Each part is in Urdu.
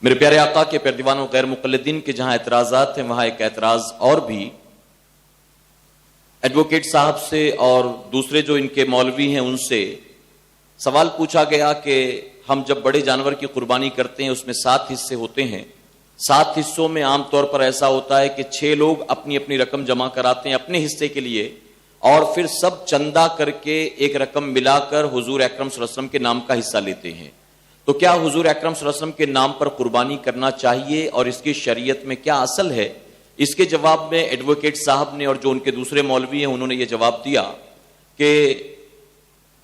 میرے پیارے آقا کے پیارے دیوانوں غیر مقلدین کے جہاں اعتراضات ہیں وہاں ایک اعتراض اور بھی ایڈوکیٹ صاحب سے اور دوسرے جو ان کے مولوی ہیں ان سے سوال پوچھا گیا کہ ہم جب بڑے جانور کی قربانی کرتے ہیں اس میں 7 حصے ہوتے ہیں، 7 حصوں میں عام طور پر ایسا ہوتا ہے کہ 6 لوگ اپنی اپنی رقم جمع کراتے ہیں اپنے حصے کے لیے اور پھر سب چندہ کر کے ایک رقم ملا کر حضور اکرم صلی اللہ علیہ وسلم کے نام کا حصہ لیتے ہیں۔ تو کیا حضور اکرم صلی اللہ علیہ وسلم کے نام پر قربانی کرنا چاہیے اور اس کی شریعت میں کیا اصل ہے؟ اس کے جواب میں ایڈوکیٹ صاحب نے اور جو ان کے دوسرے مولوی ہیں انہوں نے یہ جواب دیا کہ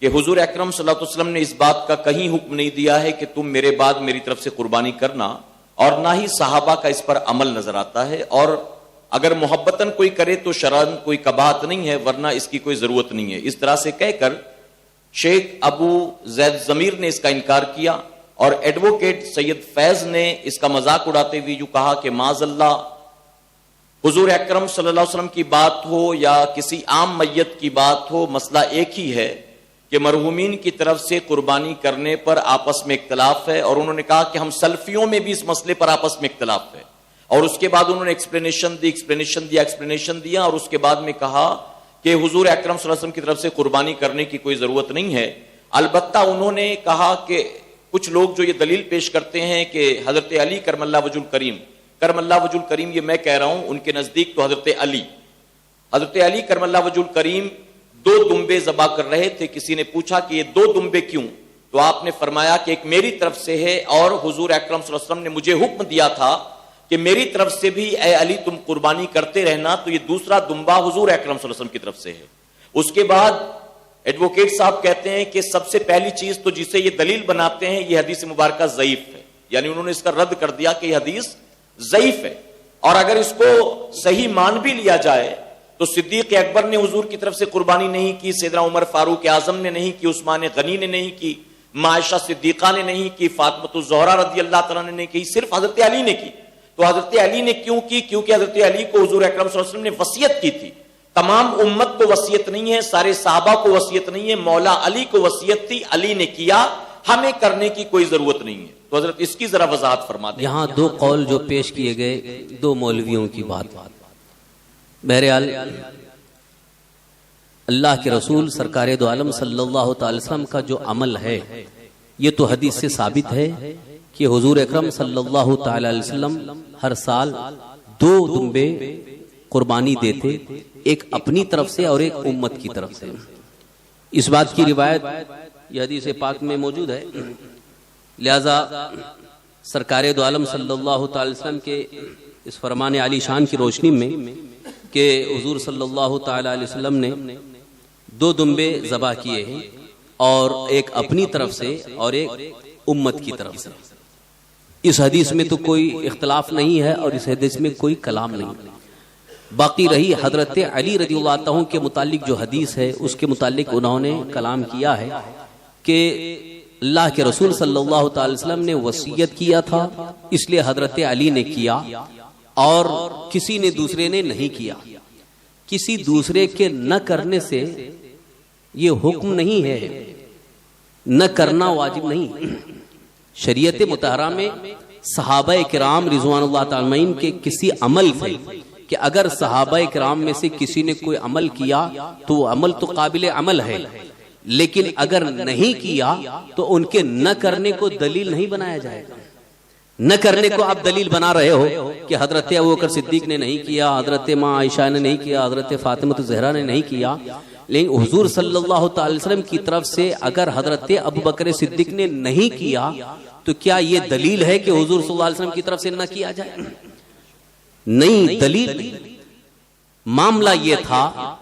حضور اکرم صلی اللہ علیہ وسلم نے اس بات کا کہیں حکم نہیں دیا ہے کہ تم میرے بعد میری طرف سے قربانی کرنا، اور نہ ہی صحابہ کا اس پر عمل نظر آتا ہے، اور اگر محبتاً کوئی کرے تو شرعاً کوئی کباہت نہیں ہے، ورنہ اس کی کوئی ضرورت نہیں ہے۔ اس طرح سے کہہ کر شیخ ابو زید ضمیر نے اس کا انکار کیا اور ایڈوکیٹ سید فیض نے اس کا مذاق اڑاتے ہوئے یوں کہا کہ معاذ اللہ، حضور اکرم صلی اللہ علیہ وسلم کی بات ہو یا کسی عام میت کی بات ہو، مسئلہ ایک ہی ہے کہ مرحومین کی طرف سے قربانی کرنے پر آپس میں اختلاف ہے، اور انہوں نے کہا کہ ہم سلفیوں میں بھی اس مسئلے پر آپس میں اختلاف ہے، اور اس کے بعد انہوں نے ایکسپلینیشن دیا اور اس کے بعد میں کہا کہ حضور اکرم صلی اللہ علیہ وسلم کی طرف سے قربانی کرنے کی کوئی ضرورت نہیں ہے۔ البتہ انہوں نے کہا کہ کچھ لوگ جو یہ دلیل پیش کرتے ہیں کہ حضرت علی کرم اللہ وجہ الکریم، یہ میں کہہ رہا ہوں ان کے نزدیک تو حضرت علی کرم اللہ وجہ الکریم 2 دمبے ذبح کر رہے تھے۔ کسی نے پوچھا کہ یہ 2 دمبے کیوں؟ تو آپ نے فرمایا کہ ایک میری طرف سے ہے اور حضور اکرم صلی اللہ علیہ وسلم نے مجھے حکم دیا تھا کہ میری طرف سے بھی اے علی تم قربانی کرتے رہنا، تو یہ دوسرا دمبا حضور اکرم صلی اللہ علیہ وسلم کی طرف سے ہے۔ اس کے بعد ایڈوکیٹ صاحب کہتے ہیں کہ سب سے پہلی چیز تو جسے یہ دلیل بناتے ہیں یہ حدیث مبارکہ ضعیف ہے، یعنی انہوں نے اس کا رد کر دیا کہ یہ حدیث ضعیف ہے، اور اگر اس کو صحیح مان بھی لیا جائے تو صدیق اکبر نے حضور کی طرف سے قربانی نہیں کی، سیدنا عمر فاروق اعظم نے نہیں کی، عثمان غنی نے نہیں کی، عائشہ صدیقہ نے نہیں کی، فاطمہ الزہرا رضی اللہ تعالیٰ نے نہیں کی، صرف حضرت علی نے کی۔ تو حضرت علی نے کیوں کی؟ کیونکہ حضرت علی کو حضور اکرم صلی اللہ علیہ وسلم نے وصیت کی تھی۔ تمام امت کو وصیت نہیں ہے، سارے صحابہ کو وصیت نہیں ہے، مولا علی کو وصیت تھی، علی نے کیا، ہمیں کرنے کی کوئی ضرورت نہیں ہے۔ تو حضرت اس کی ذرا وضاحت فرما دیں۔ یہاں 2 قول جو پیش کیے گئے 2 مولویوں کی بات، بہرحال اللہ کے رسول سرکار دو عالم صلی اللہ تعالی وسلم کا جو عمل ہے یہ تو حدیث سے ثابت ہے کہ حضور اکرم صلی اللہ تعالی علیہ وسلم ہر سال 2 دمبے قربانی دیتے، ایک اپنی طرف سے اور ایک امت کی طرف سے۔ اس بات کی روایت یہ حدیث پاک میں موجود ہے، لہذا سرکار دو عالم صلی اللہ تعالی وسلم کے اس فرمان علی شان کی روشنی میں کہ حضور صلی اللہ تعالی علیہ وسلم نے 2 دمبے ذبح کیے ہیں، اور ایک اپنی طرف سے اور ایک امت کی طرف سے۔ اس حدیث میں تو کوئی اختلاف نہیں ہے اور اس حدیث میں کوئی کلام نہیں۔ باقی رہی حضرت علی رضی اللہ عنہ کے متعلق جو حدیث ہے، اس کے متعلق انہوں نے کلام کیا ہے کہ اللہ کے رسول صلی اللہ تعالی وسلم نے وصیت کیا تھا، اس لیے حضرت علی نے کیا اور کسی نے دوسرے نے نہیں کیا۔ کسی دوسرے کے نہ کرنے سے یہ حکم نہیں ہے، نہ کرنا واجب نہیں۔ شریعت مطہرہ میں صحابہ کرام رضوان اللہ تعالی عنہم کے کسی عمل سے کہ اگر صحابہ کرام میں سے کسی نے کوئی عمل کیا تو وہ عمل تو قابل عمل ہے، لیکن اگر نہیں کیا تو ان کے نہ کرنے کو دلیل نہیں بنایا جائے گا۔ نہ کرنے کو آپ دلیل بنا رہے ہو کہ حضرت ابوبکر صدیق نے نہیں کیا، حضرت ماں عائشہ نے نہیں کیا، حضرت فاطمہ الزہرا نے نہیں کیا، لیکن حضور صلی اللہ تعالی وسلم کی طرف سے اگر حضرت ابوبکر صدیق نے نہیں کیا تو کیا یہ دلیل ہے کہ حضور صلی اللہ علیہ وسلم کی طرف سے نہ کیا جائے؟ نہیں، دلیل نہیں۔ معاملہ یہ تھا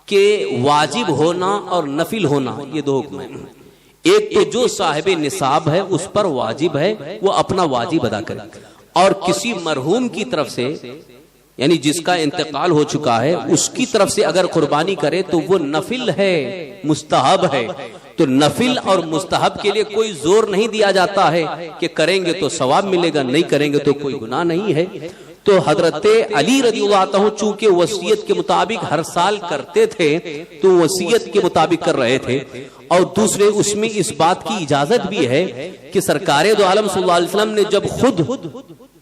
کہ واجب ہونا اور نفل ہونا یہ 2 حکم ہیں۔ ایک تو جو صاحب نصاب ہے اس پر واجب ہے وہ اپنا واجب ادا کرے، اور کسی مرحوم کی طرف سے یعنی جس کا انتقال ہو چکا ہے اس کی طرف سے اگر قربانی کرے تو وہ نفل ہے، مستحب ہے۔ تو نفل اور مستحب کے لیے کوئی زور نہیں دیا جاتا ہے کہ کریں گے تو ثواب ملے گا، نہیں کریں گے تو کوئی گناہ نہیں ہے۔ تو حضرت علی رضی اللہ عنہ چونکہ وصیت کے مطابق ہر سال کرتے تھے تو وصیت کے مطابق کر رہے تھے، اور دوسرے اس میں اس بات کی اجازت بھی ہے کہ سرکار دو عالم صلی اللہ علیہ وسلم نے جب خود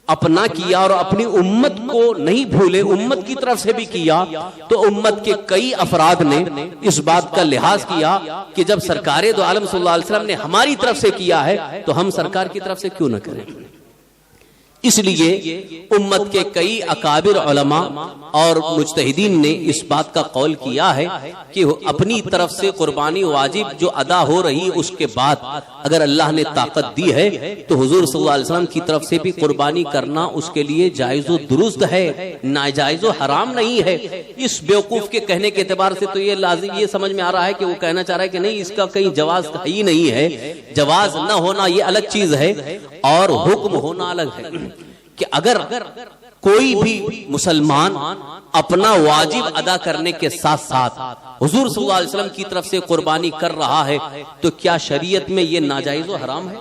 اپنا کیا اور اپنی امت کو نہیں بھولے، امت کی طرف سے بھی کیا، تو امت کے کئی افراد نے اس بات کا لحاظ کیا کہ جب سرکار دو عالم صلی اللہ علیہ وسلم نے ہماری طرف سے کیا ہے تو ہم سرکار کی طرف سے کیوں نہ کریں۔ اس لیے امت کے کئی اکابر علماء اور مجتہدین نے اس بات کا قول کیا ہے کہ اپنی طرف سے قربانی واجب جو ادا ہو رہی اس کے بعد اگر اللہ نے طاقت دی ہے تو حضور صلی اللہ علیہ وسلم کی طرف سے بھی قربانی کرنا اس کے لیے جائز و درست ہے، ناجائز و حرام نہیں ہے۔ اس بیوقوف کے کہنے کے اعتبار سے تو یہ لازم یہ سمجھ میں آ رہا ہے کہ وہ کہنا چاہ رہا ہے کہ نہیں، اس کا کہیں جواز ہی نہیں ہے۔ جواز نہ ہونا یہ الگ چیز ہے اور حکم ہونا الگ ہے، کہ اگر کوئی بھی مسلمان اپنا واجب ادا کرنے کے ساتھ ساتھ حضور صلی اللہ علیہ وسلم کی طرف سے قربانی کر رہا ہے تو کیا شریعت میں یہ ناجائز و حرام ہے؟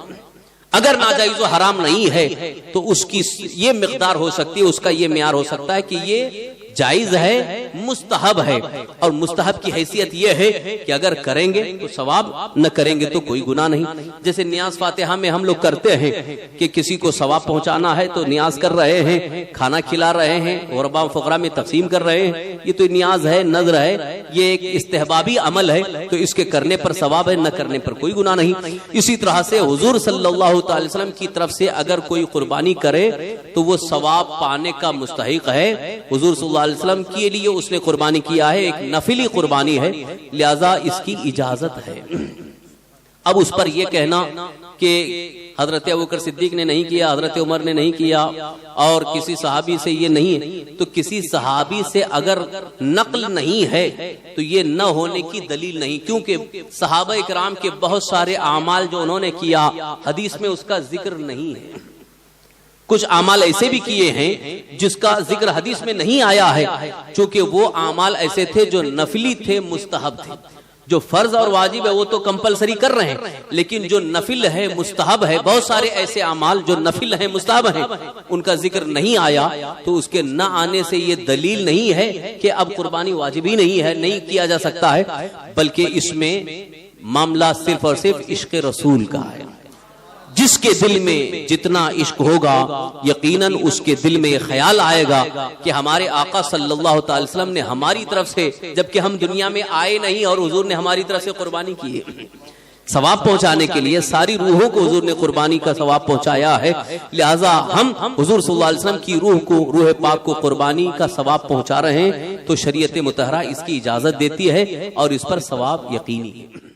اگر ناجائز و حرام نہیں ہے تو اس کی یہ مقدار ہو سکتی ہے، اس کا یہ معیار ہو سکتا ہے کہ یہ جائز ہے، مستحب ہے، اور مستحب کی حیثیت یہ ہے کہ اگر کریں گے تو ثواب، نہ کریں گے تو کوئی گناہ نہیں۔ جیسے نیاز فاتحہ میں ہم لوگ کرتے ہیں کہ کسی کو ثواب پہنچانا ہے تو نیاز کر رہے ہیں، کھانا کھلا رہے ہیں، غربا فقراء میں تقسیم کر رہے ہیں، یہ تو نیاز ہے، نذر ہے، یہ ایک استحبابی عمل ہے، تو اس کے کرنے پر ثواب ہے، نہ کرنے پر کوئی گناہ نہیں۔ اسی طرح سے حضور صلی اللہ تعالی وسلم کی طرف سے اگر کوئی قربانی کرے تو وہ ثواب پانے کا مستحق ہے۔ حضور صلی اللہ علیہ وسلم کے لیے اس نے قربانی کیا ہے، ایک نفلی قربانی ہے، لہذا اس کی اجازت ہے۔ اب اس پر یہ کہنا کہ حضرت ابوبکر صدیق نے نہیں کیا، حضرت عمر نے نہیں کیا اور کسی صحابی سے یہ نہیں ہے، تو کسی صحابی سے اگر نقل نہیں ہے تو یہ نہ ہونے کی دلیل نہیں، کیونکہ صحابہ اکرام کے بہت سارے اعمال جو انہوں نے کیا حدیث میں اس کا ذکر نہیں ہے۔ کچھ اعمال ایسے بھی کیے ہیں جس کا ذکر حدیث میں نہیں آیا ہے، چونکہ وہ اعمال ایسے تھے جو نفلی تھے، مستحب تھے۔ جو فرض اور واجب ہے وہ تو کمپلسری کر رہے ہیں، لیکن جو نفل ہے، مستحب ہے، بہت سارے ایسے اعمال جو نفل ہیں، مستحب ہیں، ان کا ذکر نہیں آیا، تو اس کے نہ آنے سے یہ دلیل نہیں ہے کہ اب قربانی واجب ہی نہیں ہے، نہیں کیا جا سکتا ہے، بلکہ اس میں معاملہ صرف اور صرف عشق رسول کا ہے۔ جس کے دل میں جتنا عشق ہوگا یقیناً اس کے دل میں یہ خیال آئے گا کہ ہمارے آقا صلی اللہ تعالی وسلم نے ہماری طرف سے، جبکہ ہم دنیا میں آئے نہیں اور حضور نے ہماری طرف سے قربانی کی ہے، ثواب پہنچانے کے لیے ساری روحوں کو حضور نے قربانی کا ثواب پہنچایا ہے، لہٰذا ہم حضور صلی اللہ علیہ وسلم کی روح کو، روح پاک کو قربانی کا ثواب پہنچا رہے ہیں، تو شریعت مطہرہ اس کی اجازت دیتی ہے اور اس پر ثواب یقینی ہے۔